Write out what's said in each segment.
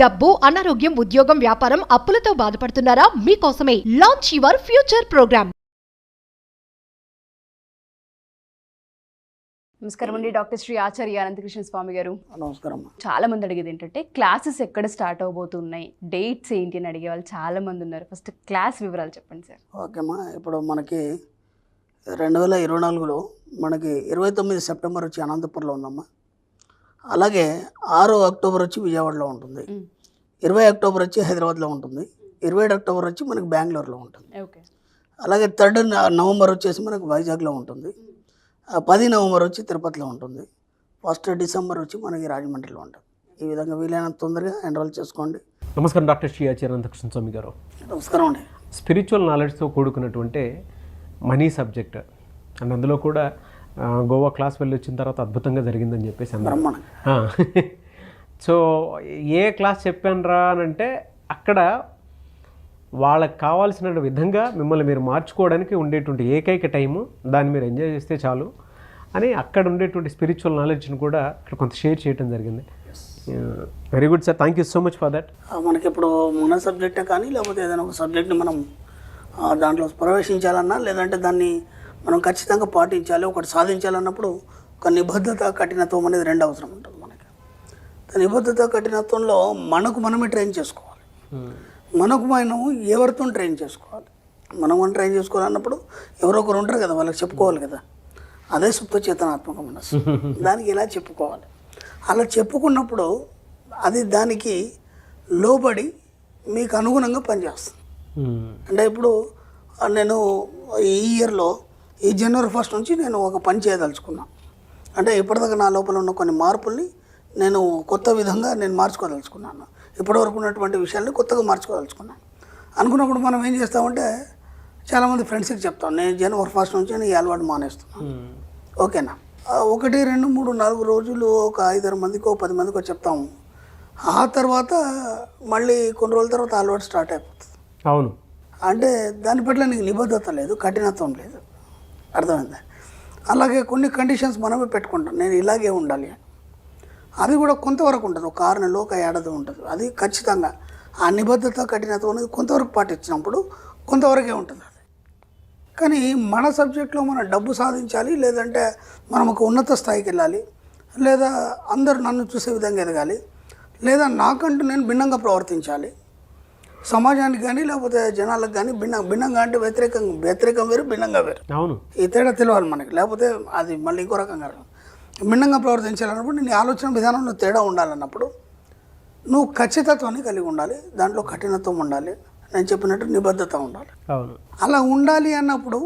డబ్బు, అనారోగ్యం, ఉద్యోగం, వ్యాపారం, అప్పులతో బాధపడుతున్నారా? మీకోసమే లాంచ్ యువర్ ఫ్యూచర్ ప్రోగ్రామ్. నమస్కారం అండి, డాక్టర్ శ్రీ ఆచార్య అనంతకృష్ణ స్వామి గారు. నమస్కారం. చాలా మంది అడిగేది ఏంటంటే క్లాసెస్ ఎక్కడ స్టార్ట్ అవబోతున్నాయి, డేట్స్ ఏంటి అని అడిగే వాళ్ళు చాలా మంది ఉన్నారు. ఫస్ట్ క్లాస్ వివరాలు చెప్పండి సార్. ఓకేమ్మా, ఇప్పుడు మనకి 2024లో మనకి 29 సెప్టెంబర్ వచ్చి అనంతపురంలో ఉందమ్మా. అలాగే 6 అక్టోబర్ వచ్చి విజయవాడలో ఉంటుంది, 20 అక్టోబర్ వచ్చి హైదరాబాద్లో ఉంటుంది, 27 అక్టోబర్ వచ్చి మనకి బెంగళూరులో ఉంటుంది. ఓకే. అలాగే 3 నవంబర్ వచ్చేసి మనకు వైజాగ్లో ఉంటుంది, 10 నవంబర్ వచ్చి తిరుపతిలో ఉంటుంది, 1 డిసెంబర్ వచ్చి మనకి రాజమండ్రిలో ఉంటుంది. ఈ విధంగా వీలైనంత తొందరగా ఎన్రోల్ చేసుకోండి. నమస్కారం డాక్టర్ శ్రీ ఆచార్య అనంతకృష్ణ స్వామి గారు. నమస్కారం అండి. స్పిరిచువల్ నాలెడ్జ్తో కూడుకున్నటువంటి మనీ సబ్జెక్ట్ అండ్ అందులో కూడా గోవా క్లాస్ వెళ్ళి వచ్చిన తర్వాత అద్భుతంగా జరిగిందని చెప్పేసి అన్నారు. సో ఏ క్లాస్ చెప్పాను రా అని అంటే అక్కడ వాళ్ళకి కావాల్సిన విధంగా మిమ్మల్ని మీరు మార్చుకోవడానికి ఉండేటువంటి ఏకైక టైము, దాన్ని మీరు ఎంజాయ్ చేస్తే చాలు అని అక్కడ ఉండేటువంటి స్పిరిచువల్ నాలెడ్జ్ని కూడా ఇక్కడ కొంత షేర్ చేయడం జరిగింది. Very good sir, thank you so much for that. మనకి ఇప్పుడు మన సబ్జెక్టే కానీ లేకపోతే ఏదైనా ఒక సబ్జెక్ట్ని మనం దాంట్లో ప్రవేశించాలన్నా లేదంటే దాన్ని మనం ఖచ్చితంగా పాటించాలి, ఒకటి సాధించాలన్నప్పుడు ఒక నిబద్ధత, కఠినత్వం అనేది 2 అవసరం ఉంటుంది మనకి. నిబద్ధత, కఠినత్వంలో మనకు మనమే ట్రైన్ చేసుకోవాలి. మనకు మనం ఎవరితో ట్రైన్ చేసుకోవాలి, మనం ట్రైన్ చేసుకోవాలన్నప్పుడు ఎవరో ఒకరు ఉంటారు కదా, వాళ్ళకి చెప్పుకోవాలి కదా. అదే సుప్త చేతనాత్మక మనసు. దానికి ఎలా చెప్పుకోవాలి, అలా చెప్పుకున్నప్పుడు అది దానికి లోబడి మీకు అనుగుణంగా పనిచేస్తుంది. అంటే ఇప్పుడు నేను ఈ ఇయర్లో ఈ జనవరి 1 నుంచి నేను ఒక పని చేయదలుచుకున్నాను. అంటే ఇప్పటిదాకా నా లోపల ఉన్న కొన్ని మార్పుల్ని నేను కొత్త విధంగా నేను మార్చుకోదలుచుకున్నాను. ఇప్పటివరకు ఉన్నటువంటి విషయాల్ని కొత్తగా మార్చుకోదలుచుకున్నాను. అనుకున్నప్పుడు మనం ఏం చేస్తామంటే చాలామంది ఫ్రెండ్స్కి చెప్తాం, నేను జనవరి 1 నుంచి నేను ఈ అలవాటు మానేస్తున్నాను. ఓకేనా, 1, 2, 3, 4 రోజులు ఒక 5-6 మందికో 10 మందికో చెప్తాము. ఆ తర్వాత మళ్ళీ కొన్ని రోజుల తర్వాత అలవాటు స్టార్ట్ అయిపోతుంది. అవును, అంటే దాని పట్ల నీకు నిబద్ధత లేదు, కఠినత్వం లేదు. అర్థమైందా? అలాగే కొన్ని కండిషన్స్ మనమే పెట్టుకుంటాం, నేను ఇలాగే ఉండాలి అని. అది కూడా కొంతవరకు ఉంటుంది, ఒక 6 నెలలు, ఒక ఏడాది ఉంటుంది. అది ఖచ్చితంగా ఆ నిబద్ధత, కఠినత్వం అనేది కొంతవరకు పాటించినప్పుడు కొంతవరకే ఉంటుంది అది. కానీ మన సబ్జెక్ట్లో మనం డబ్బు సాధించాలి, లేదంటే మనం ఒక ఉన్నత స్థాయికి వెళ్ళాలి, లేదా అందరూ నన్ను చూసే విధంగా ఎదగాలి, లేదా నాకంటూ నేను భిన్నంగా ప్రవర్తించాలి, సమాజానికి కానీ లేకపోతే జనాలకు కానీ భిన్నంగా అంటే వ్యతిరేకం వేరు, భిన్నంగా వేరు. అవును, ఈ తేడా తెలియాలి మనకి, లేకపోతే అది మళ్ళీ ఇంకో రకంగా. భిన్నంగా ప్రవర్తించాలన్నప్పుడు నీ ఆలోచన విధానంలో తేడా ఉండాలన్నప్పుడు నువ్వు ఖచ్చితత్వాన్ని కలిగి ఉండాలి, దాంట్లో కఠినత్వం ఉండాలి, నేను చెప్పినట్టు నిబద్ధత ఉండాలి. అవును, అలా ఉండాలి అన్నప్పుడు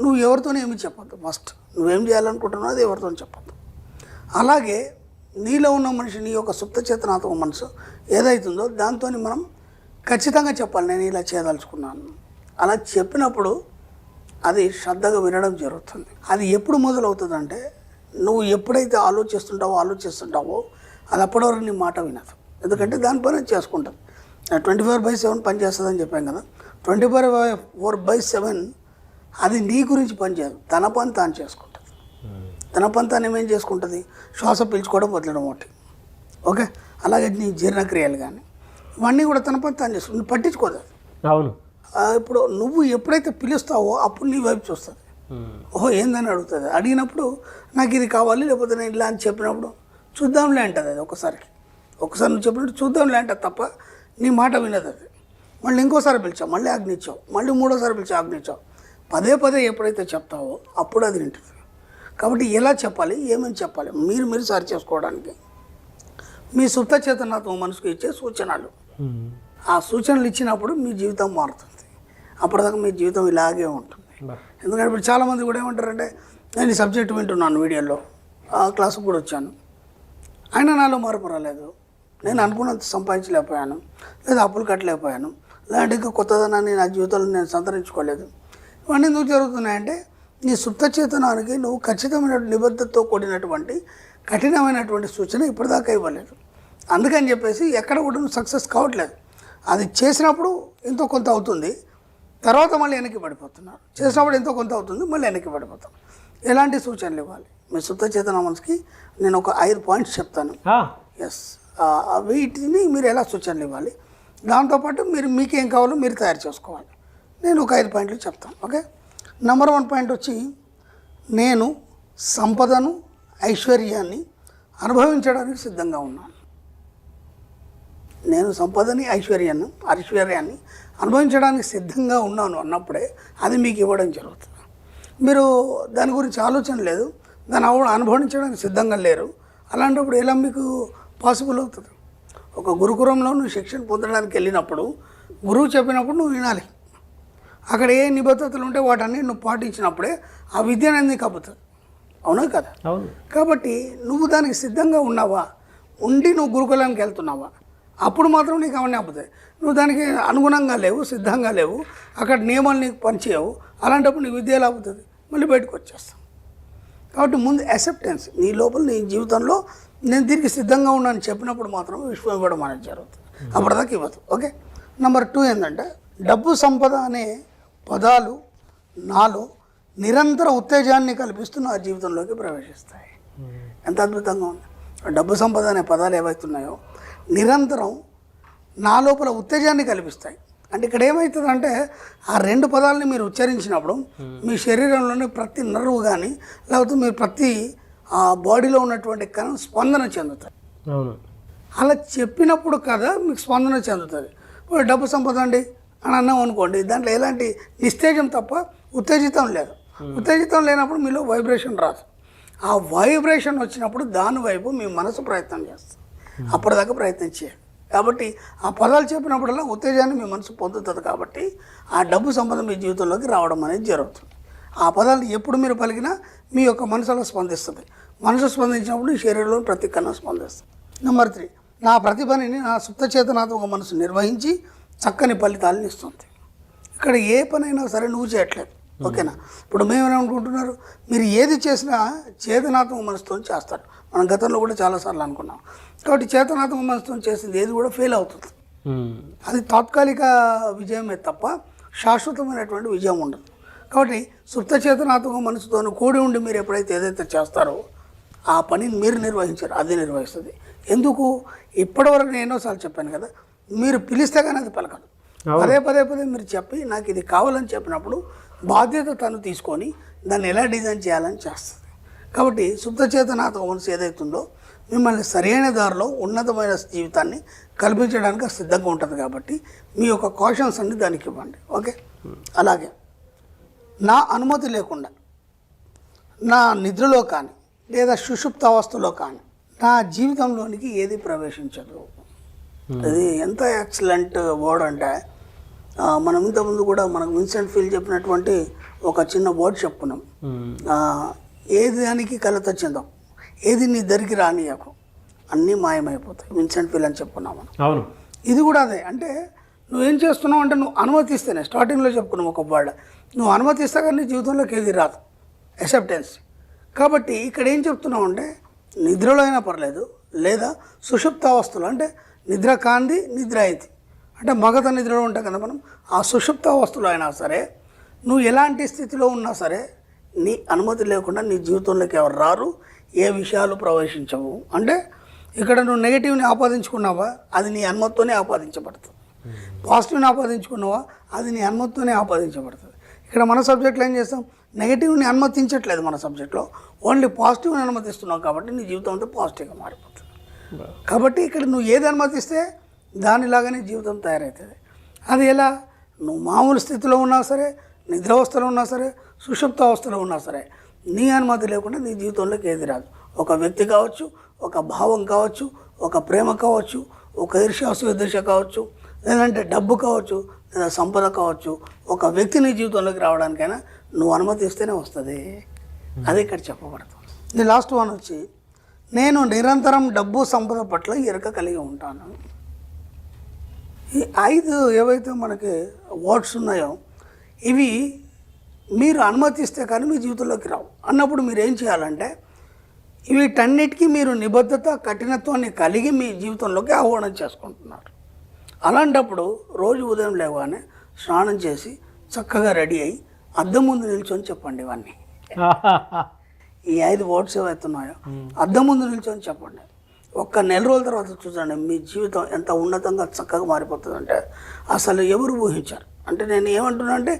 నువ్వు ఎవరితోనే ఏమి చెప్పొద్దు. ఫస్ట్ నువ్వేం చేయాలనుకుంటున్నావు అది ఎవరితో చెప్పొద్దు. అలాగే నీలో ఉన్న మనిషి, నీ యొక్క సుప్త చేతనాత్మక మనసు ఏదైతుందో దాంతో మనం ఖచ్చితంగా చెప్పాలి, నేను ఇలా చేయదలుచుకున్నాను. అలా చెప్పినప్పుడు అది శ్రద్ధగా వినడం జరుగుతుంది. అది ఎప్పుడు మొదలవుతుందంటే నువ్వు ఎప్పుడైతే ఆలోచిస్తుంటావో అది అప్పటివరకు నీ మాట వినదు. ఎందుకంటే దాని పని చేసుకుంటుంది. 24/7 పనిచేస్తుందని చెప్పాం కదా. 24/7 అది నీ గురించి పనిచేయదు, తన పని తాను చేసుకుంటుంది. తన పని తాను ఏమేం చేసుకుంటుంది, శ్వాస పీల్చుకోవడం వదలడం ఒకటి. ఓకే, అలాగే నీ జీర్ణక్రియలు కానీ ఇవన్నీ కూడా తన పని తాను చేసుకుంటుంది, పట్టించుకోదు. అవును, ఇప్పుడు నువ్వు ఎప్పుడైతే పిలుస్తావో అప్పుడు నీ వైపు చూస్తుంది. ఓహో ఏందని అడుగుతుంది. అడిగినప్పుడు నాకు ఇది కావాలి, లేకపోతే నేను ఇలా అని చెప్పినప్పుడు చూద్దాంలే అంటుంది. అది ఒకసారి నువ్వు చెప్పినట్టు చూద్దాంలే అంటుంది తప్ప నీ మాట వినదు అది. మళ్ళీ ఇంకోసారి పిలిచావు, మళ్ళీ ఆజ్ఞించావు, మళ్ళీ 3వసారి పిలిచావు, ఆజ్ఞించావు. పదే ఎప్పుడైతే చెప్తావో అప్పుడు అది వింటుంది. కాబట్టి ఎలా చెప్పాలి, ఏమేమి చెప్పాలి మీరు సరి చేసుకోవడానికి మీ సుప్త చేతనాత్మ మనసుకు ఇచ్చే సూచనలు. ఆ సూచనలు ఇచ్చినప్పుడు మీ జీవితం మారుతుంది. అప్పటిదాకా మీ జీవితం ఇలాగే ఉంటుంది. ఎందుకంటే ఇప్పుడు చాలామంది కూడా ఏమంటారంటే నేను ఈ సబ్జెక్ట్ వింటున్నాను, వీడియోలో క్లాసుకు కూడా వచ్చాను, అయినా నాలో మార్పు రాలేదు, నేను అనుకున్నంత సంపాదించలేకపోయాను, లేదా అప్పులు కట్టలేకపోయాను, లేదంటే ఇంకా కొత్తదనాన్ని నా జీవితంలో నేను సంతరించుకోలేదు. ఇవన్నీ ఎందుకు జరుగుతున్నాయంటే నీ సుప్త చేతనానికి నువ్వు ఖచ్చితమైన నిబద్ధతతో కూడినటువంటి కఠినమైనటువంటి సూచన ఇప్పటిదాకా ఇవ్వలేదు. అందుకని చెప్పేసి ఎక్కడ కూడా నువ్వు సక్సెస్ కావట్లేదు. అది చేసినప్పుడు ఎంతో కొంత అవుతుంది, తర్వాత మళ్ళీ వెనక్కి పడిపోతున్నారు. చేసినప్పుడు ఎంతో కొంత అవుతుంది, మళ్ళీ వెనక్కి పడిపోతాం. ఎలాంటి సూచనలు ఇవ్వాలి మీ సుప్త చేతన మనసుకి? నేను ఒక 5 పాయింట్స్ చెప్తాను. ఎస్, వీటిని మీరు ఎలా సూచనలు ఇవ్వాలి, దాంతోపాటు మీరు మీకేం కావాలో మీరు తయారు చేసుకోవాలి. నేను ఒక 5 పాయింట్లు చెప్తాను. ఓకే, నెంబర్ 1 పాయింట్ వచ్చి, నేను సంపదను ఐశ్వర్యాన్ని అనుభవించడానికి సిద్ధంగా ఉన్నాను. నేను సంపదని ఐశ్వర్యాన్ని అనుభవించడానికి సిద్ధంగా ఉన్నాను అన్నప్పుడే అది మీకు ఇవ్వడం జరుగుతుంది. మీరు దాని గురించి ఆలోచన లేదు, దాన్ని అనుభవించడానికి సిద్ధంగా లేరు, అలాంటప్పుడు ఎలా మీకు పాసిబుల్ అవుతుంది? ఒక గురుకులంలో నువ్వు శిక్షణ పొందడానికి వెళ్ళినప్పుడు గురువు చెప్పినప్పుడు నువ్వు వినాలి. అక్కడ ఏ నిబద్ధతలు ఉంటే వాటన్ని నువ్వు పాటించినప్పుడే ఆ విద్య అనేది నీకు అబ్బుతుంది. అవునా కదా? అవును. కాబట్టి నువ్వు దానికి సిద్ధంగా ఉన్నావా, ఉండి నువ్వు గురుకులానికి వెళ్తున్నావా, అప్పుడు మాత్రం నీకు అవన్నీ అబ్బుతాయి. నువ్వు దానికి అనుగుణంగా లేవు, సిద్ధంగా లేవు, అక్కడ నియమాలు నీకు పనిచేయవు, అలాంటప్పుడు నీకు విద్య ఎలా అవుతుంది? మళ్ళీ బయటకు వచ్చేస్తావు. కాబట్టి ముందు యాక్సెప్టెన్స్, నీ లోపల నీ జీవితంలో నేను దీనికి సిద్ధంగా ఉన్నాను చెప్పినప్పుడు మాత్రం విశ్వం ఇవ్వడం అనేది జరుగుతుంది, అప్పటిదాకా ఇవ్వదు. ఓకే, నెంబర్ 2 ఏంటంటే, డబ్బు సంపద అనే పదాలు నాలో నిరంతర ఉత్తేజాన్ని కల్పిస్తూ నా జీవితంలోకి ప్రవేశిస్తాయి. ఎంత అద్భుతంగా ఉంది! డబ్బు సంపద అనే పదాలు ఏవైతున్నాయో నిరంతరం నా లోపల ఉత్తేజాన్ని కల్పిస్తాయి. అంటే ఇక్కడ ఏమవుతుందంటే, ఆ 2 పదాలని మీరు ఉచ్చరించినప్పుడు మీ శరీరంలోని ప్రతి నర్వ్ కానీ లేకపోతే మీరు ప్రతి బాడీలో ఉన్నటువంటి కణం స్పందన చెందుతాయి. అవును. అలా చెప్పినప్పుడు కదా మీకు స్పందన చెందుతుంది. ఇప్పుడు డబ్బు సంపద అండి అని అన్నాం అనుకోండి, దాంట్లో ఎలాంటి నిస్తేజం తప్ప ఉత్తేజితం లేదు. ఉత్తేజితం లేనప్పుడు మీలో వైబ్రేషన్ రాదు. ఆ వైబ్రేషన్ వచ్చినప్పుడు దాని వైపు మీ మనసు ప్రయత్నం చేస్తుంది, అప్పటిదాకా ప్రయత్నం చేయాలి. కాబట్టి ఆ పదాలు చెప్పినప్పుడల్లా ఉత్తేజాన్ని మీ మనసు పొందుతుంది. కాబట్టి ఆ డబ్బు సంపద మీ జీవితంలోకి రావడం అనేది జరుగుతుంది. ఆ పదాలు ఎప్పుడు మీరు పలికినా మీ యొక్క మనసులో స్పందిస్తుంది. మనసు స్పందించినప్పుడు ఈ శరీరంలో ప్రతి కణం స్పందిస్తుంది. నెంబర్ 3, నా ప్రతిభని నా సుప్త చేతనాత్మక మనసు నిర్వహించి చక్కని ఫలితాలను ఇస్తుంది. ఇక్కడ ఏ పనైనా సరే నువ్వు చేయట్లేదు. ఓకేనా? ఇప్పుడు మేమేమనుకుంటున్నారు, మీరు ఏది చేసినా చేతనాత్మక మనసుతో చేస్తారు. మనం గతంలో కూడా చాలాసార్లు అనుకున్నాం. కాబట్టి చేతనాత్మక మనసుతో చేసింది ఏది కూడా ఫెయిల్ అవుతుంది. అది తాత్కాలిక విజయమే తప్ప శాశ్వతమైనటువంటి విజయం ఉండదు. కాబట్టి సుప్త చేతనాత్మక మనసుతో కూడి ఉండి మీరు ఎప్పుడైతే ఏదైతే చేస్తారో ఆ పనిని మీరు నిర్వహించారు, అది నిర్వహిస్తుంది. ఎందుకు? ఇప్పటివరకు నేను ఎన్నోసార్లు చెప్పాను కదా, మీరు పిలిస్తే కానీ అది పలకదు. పదే మీరు చెప్పి నాకు ఇది కావాలని చెప్పినప్పుడు బాధ్యత తను తీసుకొని దాన్ని ఎలా డిజైన్ చేయాలని చేస్తుంది. కాబట్టి సుప్త చేతనాత్మక మనసు ఏదైతుందో మిమ్మల్ని సరైన దారిలో ఉన్నతమైన జీవితాన్ని కల్పించడానికి సిద్ధంగా ఉంటుంది. కాబట్టి మీ యొక్క కాషన్స్ అన్ని దానికి ఇవ్వండి. ఓకే, అలాగే నా అనుమతి లేకుండా నా నిద్రలో కానీ లేదా సుషుప్త అవస్థలో కానీ నా జీవితంలోనికి ఏది ప్రవేశించదు. అది ఎంత ఎక్సలెంట్ వర్డ్ అంటే, మనం ఇంతకుముందు కూడా మనకు విన్సెంట్ ఫీల్ చెప్పినటువంటి ఒక చిన్న వర్డ్ చెప్పుకున్నాం, ఏది దానికి కలత చెందాం, ఏది నీ దరికి రానియకు, అన్నీ మాయమైపోతాయి. విన్సెంట్ ఫీల్ అని చెప్పుకున్నాం మనం. అవును. ఇది కూడా అదే. అంటే నువ్వేం చేస్తున్నావు అంటే, నువ్వు అనుమతిస్తేనే, స్టార్టింగ్లో చెప్పుకున్నావు ఒక వర్డ్, నువ్వు అనుమతిస్తే కానీ నీ జీవితంలోకి ఏది రాదు, యాక్సెప్టెన్స్. కాబట్టి ఇక్కడ ఏం చెప్తున్నావు అంటే, నిద్రలో అయినా పర్లేదు, లేదా సుషుప్త అవస్థలో, అంటే నిద్ర కాంది నిద్ర అయింది అంటే మగత నిద్రలో ఉంటాం కదా మనం, ఆ సుషుప్త అవస్థలో అయినా సరే నువ్వు ఎలాంటి స్థితిలో ఉన్నా సరే నీ అనుమతి లేకుండా నీ జీవితంలోకి ఎవరు రారు, ఏ విషయాలు ప్రవేశించవు. అంటే ఇక్కడ నువ్వు నెగిటివ్ని ఆపాదించుకున్నావా, అది నీ అనుమతితోనే ఆపాదించబడుతుంది. పాజిటివ్ని ఆపాదించుకున్నావా, అది నీ అనుమతితోనే ఆపాదించబడుతుంది. ఇక్కడ మన సబ్జెక్ట్లో ఏం చేస్తాం, నెగిటివ్ని అనుమతించట్లేదు మన సబ్జెక్ట్లో, ఓన్లీ పాజిటివ్ని అనుమతిస్తున్నావు. కాబట్టి నీ జీవితం అంతా పాజిటివ్గా మారిపోతుంది. కాబట్టి ఇక్కడ నువ్వు ఏది అనుమతిస్తే దానిలాగానే జీవితం తయారవుతుంది. అది ఎలా? నువ్వు మామూలు స్థితిలో ఉన్నా సరే, నిద్రావస్థలో ఉన్నా సరే, సుషుప్త అవస్థలో ఉన్నా సరే, నీ అనుమతి లేకుండా నీ జీవితంలోకి ఏది రాదు. ఒక వ్యక్తి కావచ్చు, ఒక భావం కావచ్చు, ఒక ప్రేమ కావచ్చు, ఒక ఈర్ష్యాసుద్దేశ కావచ్చు, లేదంటే డబ్బు కావచ్చు, లేదా సంపద కావచ్చు, ఒక వ్యక్తి నీ జీవితంలోకి రావడానికైనా నువ్వు అనుమతిస్తేనే వస్తుంది. అది ఇక్కడ చెప్పబడుతుంది. ఇది లాస్ట్ వన్ వచ్చి, నేను నిరంతరం డబ్బు సంపద పట్ల ఎరుక కలిగి ఉంటాను. ఈ 5 ఏవైతే మనకి వర్డ్స్ ఉన్నాయో ఇవి మీరు అనుమతిస్తే కానీ మీ జీవితంలోకి రావు. అన్నప్పుడు మీరు ఏం చేయాలంటే, వీటన్నిటికీ మీరు నిబద్ధత, కఠినత్వాన్ని కలిగి మీ జీవితంలోకి ఆహ్వానం చేసుకుంటున్నారు. అలాంటప్పుడు రోజు ఉదయం లేవగానే స్నానం చేసి చక్కగా రెడీ అయ్యి అద్దం ముందు నిల్చొని చెప్పండి ఇవన్నీ. ఈ 5 వర్డ్స్ ఏవైతున్నాయో అద్దం ముందు నిల్చొని చెప్పండి. ఒక్క నెల రోజుల తర్వాత చూడండి మీ జీవితం ఎంత ఉన్నతంగా చక్కగా మారిపోతుందంటే అసలు ఎవరు ఊహించారు. అంటే నేను ఏమంటున్నా అంటే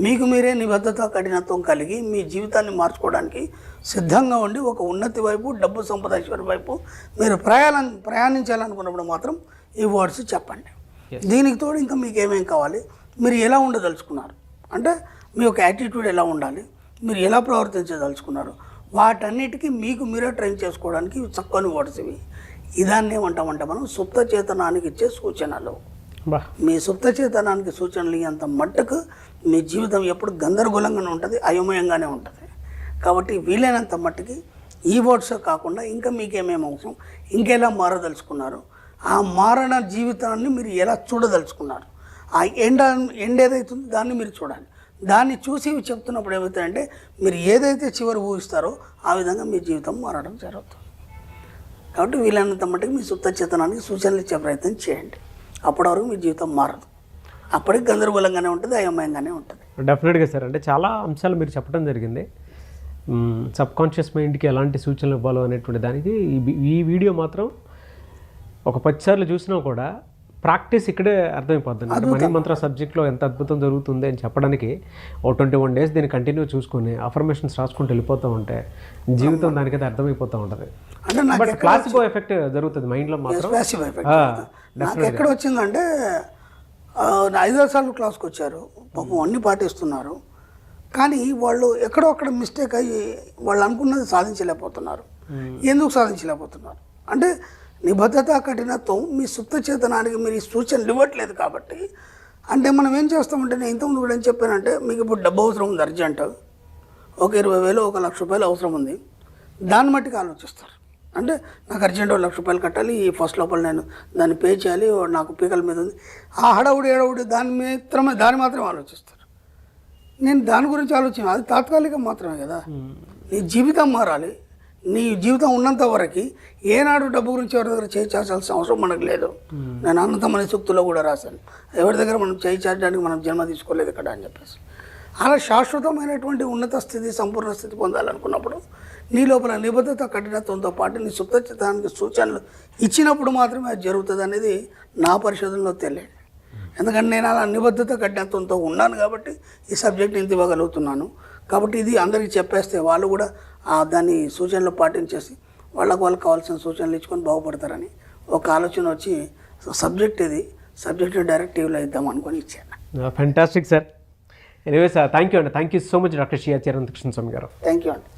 మీకు మీరే నిబద్ధత కఠినత్వం కలిగి మీ జీవితాన్ని మార్చుకోవడానికి సిద్ధంగా ఉండి ఒక ఉన్నతి వైపు డబ్బు సంపద ఐశ్వర్యం వైపు మీరు ప్రయాణించాలనుకున్నప్పుడు మాత్రం ఈ వర్డ్స్ చెప్పండి. దీనికి తోడు ఇంకా మీకు ఏమేం కావాలి, మీరు ఎలా ఉండదలుచుకున్నారు, అంటే మీ యొక్క యాటిట్యూడ్ ఎలా ఉండాలి, మీరు ఎలా ప్రవర్తించదలుచుకున్నారు, వాటన్నిటికీ మీకు మీరే ట్రైన్ చేసుకోవడానికి చక్కని వర్డ్స్ ఇవి. ఇదాన్ని ఏమంటామంటే మనం సుప్త చేతనానికి ఇచ్చే సూచనలు. మీ సుప్త చేతనానికి సూచనలు అంత మట్టుకు మీ జీవితం ఎప్పుడు గందరగోళంగానే ఉంటుంది, అయోమయంగానే ఉంటుంది. కాబట్టి వీలైనంత మట్టుకి ఈ వర్డ్స్ కాకుండా ఇంకా మీకేమేమి అవసరం, ఇంకెలా మారదలుచుకున్నారు, ఆ మారణ జీవితాన్ని మీరు ఎలా చూడదలుచుకున్నారు, ఆ ఎండ్ ఏదైతుందో దాన్ని మీరు చూడాలి. దాన్ని చూసి చెప్తున్నప్పుడు ఏమవుతాయంటే మీరు ఏదైతే చివరి ఊహిస్తారో ఆ విధంగా మీ జీవితం మారడం జరుగుతుంది. కాబట్టి వీలైనంత మట్టుకు మీ సుప్త చేతనానికి సూచనలు ఇచ్చే ప్రయత్నం చేయండి. అప్పటి వరకు మీ జీవితం మారదు, అప్పటికి గందరగోళంగానే ఉంటుంది, అయోమయంగానే ఉంటుంది. డెఫినెట్గా సార్, అంటే చాలా అంశాలు మీరు చెప్పడం జరిగింది. సబ్కాన్షియస్ మైండ్కి ఎలాంటి సూచనలు ఇవ్వాలో అనేటువంటి దానికి ఈ వీడియో మాత్రం ఒక 10 సార్లు చూసినా కూడా ప్రాక్టీస్ ఇక్కడే అర్థమైపోతుంది. అంటే మనీ మంత్ర సబ్జెక్ట్లో ఎంత అద్భుతం జరుగుతుంది అని చెప్పడానికి ఓ 21 days దీన్ని కంటిన్యూ చూసుకొని అఫర్మేషన్స్ రాసుకుంటూ వెళ్ళిపోతూ ఉంటే జీవితం దానికైతే అర్థమైపోతూ ఉంటుంది. బట్ ప్లాసిబో ఎఫెక్ట్ జరుగుతుంది మైండ్లో మాత్రం. నాకు ఎక్కడ వచ్చిందంటే 5 సార్లు క్లాస్కి వచ్చారు, పాపం అన్నీ పాటిస్తున్నారు, కానీ వాళ్ళు ఎక్కడో అక్కడ మిస్టేక్ అయ్యి వాళ్ళు అనుకున్నది సాధించలేకపోతున్నారు. ఎందుకు సాధించలేకపోతున్నారు అంటే నిబద్ధత కఠినత్వం మీ సుప్త చేతనానికి మీరు ఈ సూచనలు ఇవ్వట్లేదు. కాబట్టి అంటే మనం ఏం చేస్తామంటే నేను ఇంతకుముందు కూడా ఏం చెప్పానంటే మీకు ఇప్పుడు డబ్బు అవసరం ఉంది అర్జెంట్, ఒక 20,000 1,00,000 అవసరం ఉంది, దాన్ని మట్టికి ఆలోచిస్తారు. అంటే నాకు అర్జెంట్ 1,00,000 కట్టాలి, ఈ ఫస్ట్ లోపల నేను దాన్ని పే చేయాలి, నాకు పీకల మీద ఉంది, ఆ హడావుడి దాన్ని మాత్రమే ఆలోచిస్తారు. నేను దాని గురించి ఆలోచన అది తాత్కాలికం మాత్రమే కదా. నీ జీవితం మారాలి, నీ జీవితం ఉన్నంత వరకు ఏనాడు డబ్బు గురించి ఎవరి దగ్గర చేయి చాచాల్సిన అవసరం మనకు లేదు. నేను అనంతమని సూక్తులో కూడా రాశాను, ఎవరి దగ్గర మనం చేయి చాచడానికి మనం జన్మ తీసుకోలేదు ఇక్కడ అని చెప్పేసి. అలా శాశ్వతమైనటువంటి ఉన్నత స్థితి సంపూర్ణ స్థితి పొందాలనుకున్నప్పుడు నీ లోపల నిబద్ధత కఠినత్వంతో పాటు నీ సుప్త చిత్తానికి సూచనలు ఇచ్చినప్పుడు మాత్రమే అది జరుగుతుంది అనేది నా పరిశోధనలో తెలియదు. ఎందుకంటే నేను అలా నిబద్ధత కఠినత్వంతో ఉన్నాను కాబట్టి ఈ సబ్జెక్ట్ ఇంత ఇవ్వగలుగుతున్నాను. కాబట్టి ఇది అందరికీ చెప్పేస్తే వాళ్ళు కూడా దాన్ని సూచనలు పాటించేసి వాళ్ళకు కావాల్సిన సూచనలు ఇచ్చుకొని బాగుపడతారని ఒక ఆలోచన వచ్చి సబ్జెక్ట్ డైరెక్టివ్లో ఇద్దాం అనుకొని ఇచ్చాను. Fantastic sir. Anyway sir, thank you అండి. Thank you so much doctor Shri Acharya Anantakrishna Swami garu. Thank you అండి.